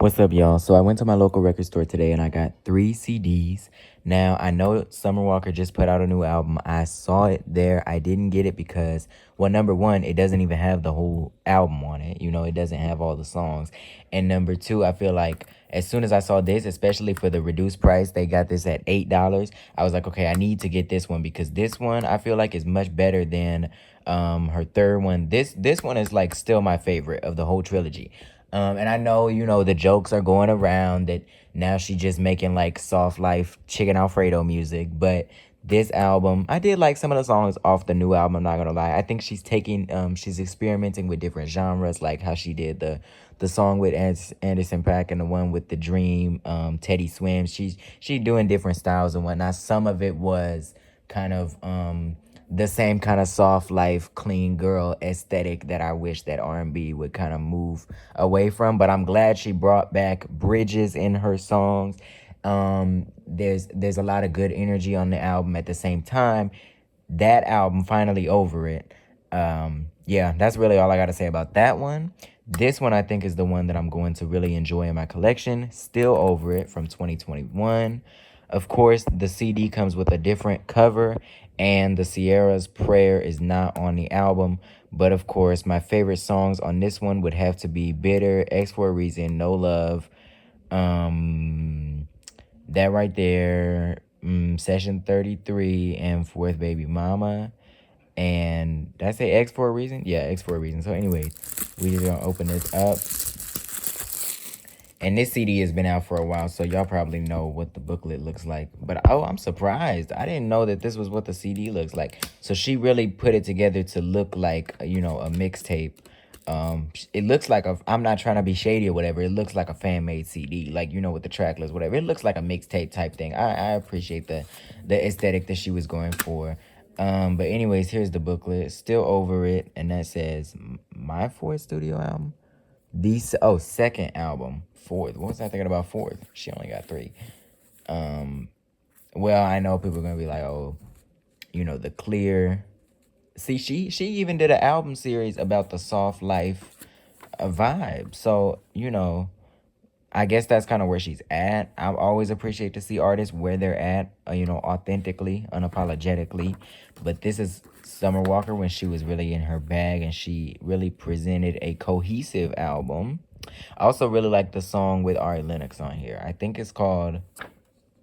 What's up, y'all? So I went to my local record store today and I got 3 CDs. Now, I know Summer Walker just put out a new album. I saw it there. I didn't get it because, well, number one, it doesn't even have the whole album on it. You know, it doesn't have all the songs. And number two, I feel like as soon as I saw this, especially for the reduced price, they got this at $8. I was like, okay, I need to get this one because this one I feel like is much better than her third one. This one is like still my favorite of the whole trilogy. And I know, the jokes are going around that now she just making like soft life chicken Alfredo music. But this album, I did like some of the songs off the new album, I'm not gonna lie. I think she's experimenting with different genres, like how she did the song with Anderson .Paak and the one with The Dream, Teddy Swims. She's doing different styles and whatnot. Some of it was kind of the same kind of soft life, clean girl aesthetic that I wish that R&B would kind of move away from. But I'm glad she brought back bridges in her songs. There's a lot of good energy on the album. At the same time, that album, Finally Over It. Yeah, that's really all I got to say about that one. This one I think is the one that I'm going to really enjoy in my collection. Still Over It from 2021. Of course, the CD comes with a different cover, and the Sierra's Prayer is not on the album. But of course, my favorite songs on this one would have to be Bitter, X for a Reason, No Love, that right there, Session 33, and Fourth Baby Mama. And did I say X for a Reason? Yeah, X for a Reason. So anyways, we just gonna open this up. And this CD has been out for a while, so y'all probably know what the booklet looks like. But oh, I'm surprised. I didn't know that this was what the CD looks like. So she really put it together to look like, a mixtape. It looks like I'm not trying to be shady or whatever. It looks like a fan-made CD, like, with the track list, whatever. It looks like a mixtape type thing. I appreciate the aesthetic that she was going for. But anyways, here's the booklet. Still Over It, and that says my fourth studio album. Second album. Fourth. What was I thinking about fourth? She only got 3. Well, I know people are gonna be like, oh, the clear. See, she even did an album series about the soft life vibe. So, I guess that's kind of where she's at. I always appreciate to see artists where they're at, authentically, unapologetically. But this is Summer Walker when she was really in her bag and she really presented a cohesive album. I also really like the song with Ari Lennox on here. I think it's called,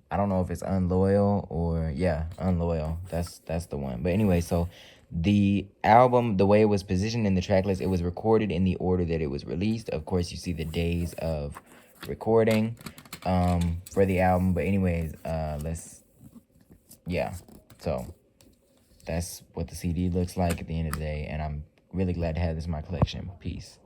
I don't know if it's Unloyal or, yeah, Unloyal. That's the one. But anyway, so the album, the way it was positioned in the track list, it was recorded in the order that it was released. Of course, you see the days of recording for the album. But anyways, so that's what the CD looks like at the end of the day. And I'm really glad to have this in my collection. Peace.